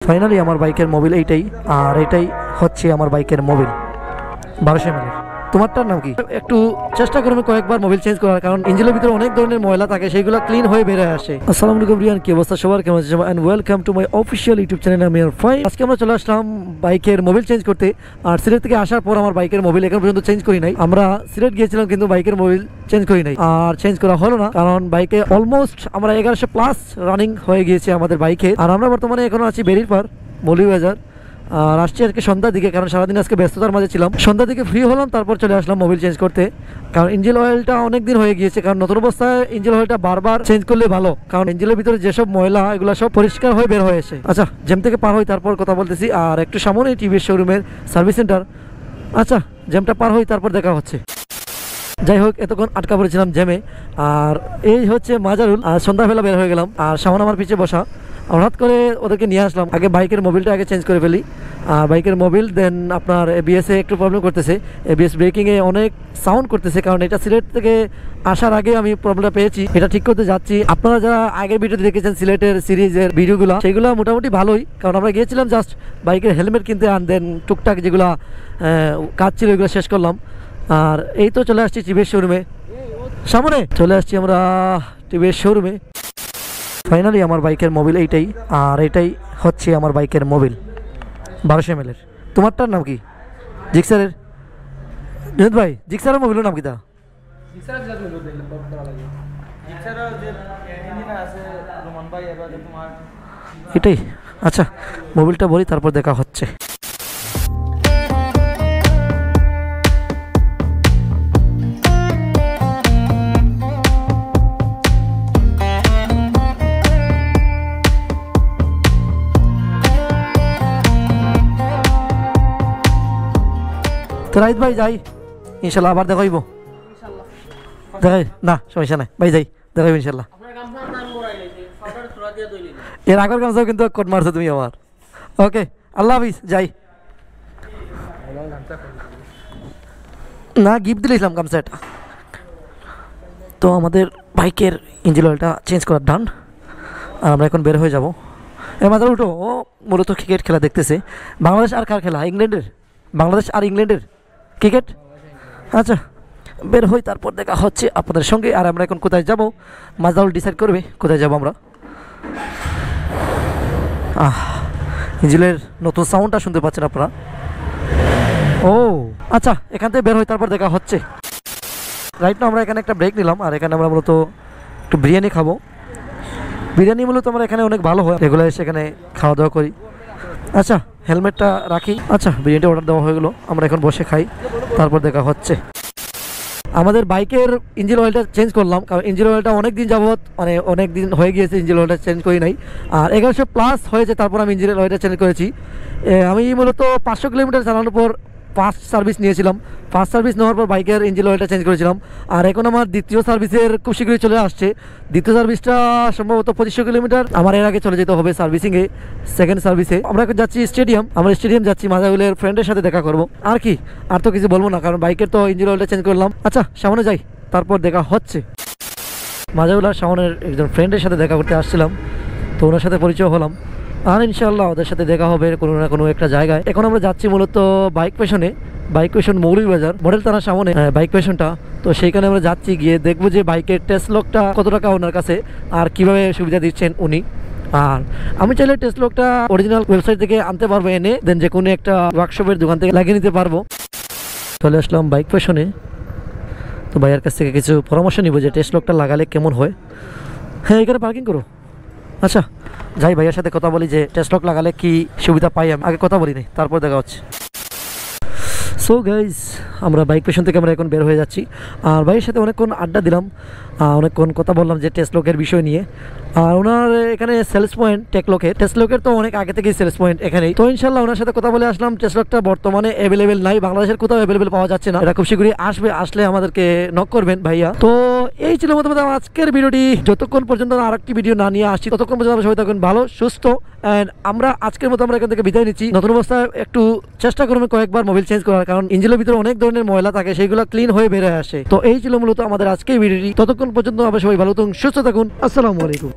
Finally আমার বাইকের Mobil এইটাই, আর এটাই হচ্ছে আমার বাইকের মোবিল 1200 mAh। তোমারটার নাম কি? একটু চেষ্টা করবে কয়েকবার মোবিল চেঞ্জ করার, কারণ ইঞ্জিনের ভিতরে অনেক ধরনের ময়লা থাকে, সেইগুলো ক্লিন হয়ে বের হয়ে আসে। আসসালামু আলাইকুম রিয়ান, কি অবস্থা সবার, কেমন আছেন? And welcome to my official YouTube channel. আমি আর ফাইন। আজকে আমরা চলে আসলাম বাইকের মোবিল চেঞ্জ করতে। আর সিলেট থেকে আসার পর আমার বাইকের মোবিল এখন পর্যন্ত চেঞ্জ করি নাই। আমরা সিলেট গিয়েছিলাম কিন্তু বাইকের মোবিল চেঞ্জ করি নাই, আর চেঞ্জ করা হলো না, কারণ বাইকে অলমোস্ট আমরা 1100+ রানিং হয়ে গিয়েছে আমাদের বাইকে। আর আমরা বর্তমানে এখন আছি বেরিরপাড় মৌলভীবাজার। আর আসছি আজকে সন্ধ্যার দিকে, কারণ সারাদিন আজকে ব্যস্ততার মাঝে ছিলাম। সন্ধ্যার দিকে ফ্রি হলাম, তারপর চলে আসলাম মোবিল চেঞ্জ করতে, কারণ ইঞ্জিন অয়েলটা অনেক দিন হয়ে গিয়েছে। কারণ নতুন অবস্থায় ইঞ্জিন অয়েলটা বারবার চেঞ্জ করলে ভালো, কারণ ইঞ্জিনের ভিতরে যেসব ময়লা এগুলো সব পরিষ্কার হয়ে বের হয়ে আসে। আচ্ছা, জ্যাম থেকে পার হই তারপর কথা বলতেছি। আর একটু সামনে টিভিএস শোরুমের সার্ভিস সেন্টার। আচ্ছা, জ্যামটা পার হই তারপর দেখা হচ্ছে। যাই হোক, এতক্ষণ আটকা পড়েছিলাম জ্যামে। আর এই হচ্ছে মাজারুল। আর সন্ধ্যাবেলা বের হয়ে গেলাম, আর সামনে আমার পিছিয়ে বসা। হঠাৎ করে ওদেরকে নিয়ে আসলাম। আগে বাইকের মোবিলটা আগে চেঞ্জ করে ফেলি। আর বাইকের মোবিল দেন আপনার এবিএসে একটু প্রবলেম করতেছে, এবিএস ব্রেকিংয়ে অনেক সাউন্ড করতেছে, কারণ এটা সিলেট থেকে আসার আগে আমি প্রবলেমটা পেয়েছি। এটা ঠিক করতে যাচ্ছি। আপনারা যারা আগের ভিডিওতে দেখেছেন সিলেটের সিরিজের ভিডিওগুলো, সেগুলো মোটামুটি ভালোই, কারণ আমরা গিয়েছিলাম জাস্ট বাইকের হেলমেট কিনতে, আর দেন টুকটাক যেগুলো কাজ ছিল ওইগুলো শেষ করলাম। আর এই তো চলে আসছি টিভিএস শোরুমে। সামনে চলে আসছি আমরা টিভিএস শোরুমে। ফাইনালি আমার বাইকের মোবিল এইটাই, আর এটাই হচ্ছে আমার বাইকের মোবিল 1200 mAh। তোমারটার নাম কি? জিক্সারের জুনেদ ভাই, জিক্সারের মোবিলের নাম কি? তা এটাই। আচ্ছা, মোবিলটা বলি তারপর দেখা হচ্ছে। তো রাইত ভাই যাই, ইনশাল্লাহ আবার দেখাইব। দেখাই না, সমস্যা নাই ভাই, যাই দেখাইব ইনশাল্লাহ। এর আগের গামছাও কিন্তু কোট মারছো তুমি আমার। ওকে, আল্লাহ হাফিজ, যাই। না, গিফট দিয়েছিলাম গামছা এটা। তো আমাদের বাইকের ইঞ্জিন অয়েলটা চেঞ্জ করার ডান, আর আমরা এখন বের হয়ে যাব। মাথা উঠো, ও মূলত ক্রিকেট খেলা দেখতেছে। বাংলাদেশ আর কার খেলা? ইংল্যান্ডের। বাংলাদেশ আর ইংল্যান্ডের ক্রিকেট। আচ্ছা, বের হই তারপর দেখা হচ্ছে আপনাদের সঙ্গে। আর আমরা এখন কোথায় যাব মাজাউল ডিসাইড করবে কোথায় যাব আমরা। ইঞ্জিনের নতুন সাউন্ডটা শুনতে পাচ্ছেন আপনারা। ও আচ্ছা, এখান থেকে বের হই তারপর দেখা হচ্ছে। রাইট না, আমরা এখানে একটা ব্রেক নিলাম, আর এখানে আমরা মূলত একটু বিরিয়ানি খাবো। বিরিয়ানি মূলত আমরা এখানে অনেক ভালো হয়, রেগুলার এসে এখানে খাওয়া দাওয়া করি। আচ্ছা, হেলমেটটা রাখি। আচ্ছা, বিরিয়ানিটা অর্ডার দেওয়া হয়ে গেলো, আমরা এখন বসে খাই, তারপর দেখা হচ্ছে। আমাদের বাইকের ইঞ্জিন অয়েলটা চেঞ্জ করলাম, কারণ ইঞ্জিন অয়েলটা অনেক দিন যাবত, মানে অনেক দিন হয়ে গিয়েছে ইঞ্জিন অয়েলটা চেঞ্জ করি নাই। আর 1100+ হয়েছে, তারপর আমি ইঞ্জিন অয়েলটা চেঞ্জ করেছি। আমি মূলত 500 কিলোমিটার চালানোর পর ফার্স্ট সার্ভিস নিয়েছিলাম। ফার্স্ট সার্ভিস নেওয়ার পর বাইকের ইঞ্জিন অয়েলটা চেঞ্জ করেছিলাম। আর এখন আমার দ্বিতীয় সার্ভিসের খুব শীঘ্রই চলে আসছে। দ্বিতীয় সার্ভিসটা সম্ভবত 2500 কিলোমিটার আমার এর আগে চলে যেতে হবে সার্ভিসিংয়ে, সেকেন্ড সার্ভিসে। আমরা এখন যাচ্ছি স্টেডিয়াম, আমরা স্টেডিয়াম যাচ্ছি মাজাউলের ফ্রেন্ডের সাথে দেখা করবো। আর কি, আর তো কিছু বলবো না, কারণ বাইকের তো ইঞ্জিন অয়েলটা চেঞ্জ করলাম। আচ্ছা, সামনে যাই তারপর দেখা হচ্ছে। মাজাউল আর সামনের একজন ফ্রেন্ডের সাথে দেখা করতে আসছিলাম, তো ওনার সাথে পরিচয় হলাম। আর ইনশাআল্লাহ ওদের সাথে দেখা হবে কোনো না কোনো একটা জায়গায়। এখন আমরা যাচ্ছি মূলত বাইক পেশনে, বাইক পেশন মৌলভীবাজার মডেল থানার সামনে বাইক পেশনটা। তো সেইখানে আমরা যাচ্ছি, গিয়ে দেখবো যে বাইকের টেস্ট লকটা কত টাকা ওনার কাছে, আর কিভাবে সুবিধা দিচ্ছেন উনি। আর আমি চাইলে টেস্ট লকটা অরিজিনাল ওয়েবসাইট থেকে আনতে পারবো, এনে দেন যে কোনো একটা ওয়ার্কশপের দোকান থেকে লাগিয়ে নিতে পারবো। চলে আসলাম বাইক পেশনে, তো ভাইয়ের কাছ থেকে কিছু পরামর্শ নিব যে টেস্ট লকটা লাগালে কেমন হয়। হ্যাঁ, এখানে পার্কিং করো। আচ্ছা, যাই ভাইয়ের সাথে কথা বলি যে টেস্ট লক লাগালে কি সুবিধা পাই। আমি আগে কথা বলি নি, তারপর দেখা হচ্ছে। সো গাইজ, আমরা বাইক পেশন থেকে আমরা এখন বের হয়ে যাচ্ছি। আর ভাইয়ের সাথে অনেকক্ষণ আড্ডা দিলাম, অনেকক্ষণ কথা বললাম যে টেস্ট লকের বিষয় নিয়ে। আর ওনার এখানে সেলস পয়েন্ট টেস্ট লকের তো অনেক আগে থেকেই সেলস পয়েন্ট এখানেই। তো ইনশাল্লাহ ওনার সাথে কথা বলে আসলাম। টেস্ট লকটা বর্তমানে অ্যাভেলেবেল নাই, বাংলাদেশের কোথাও অ্যাভেলেবেল পাওয়া যাচ্ছে না। এটা খুব শীঘ্রই আসবে, আসলে আমাদেরকে নক করবেন ভাইয়া। তো এই ছিল মোটামুটি আজকের ভিডিওটি। যতক্ষণ পর্যন্ত আরেকটি ভিডিও না নিয়ে আসছি ততক্ষণ পর্যন্ত আমরা সবাই থাকুন ভালো সুস্থ। অ্যান্ড আমরা আজকের মতো আমরা এখান থেকে বিদায় নিচ্ছি। নতুন অবস্থায় একটু চেষ্টা করবেন কয়েকবার মোবিল চেঞ্জ করার, কারণ ইঞ্জিনের ভিতরে অনেক ধরনের ময়লা থাকে, সেইগুলো ক্লিন হয়ে বের হয়ে আসে। তো এই ছিল মূলত আমাদের আজকের ভিডিওটি। ততক্ষণ পর্যন্ত আমরা সবাই ভালো থাকুন, সুস্থ থাকুন। আসসালামু আলাইকুম।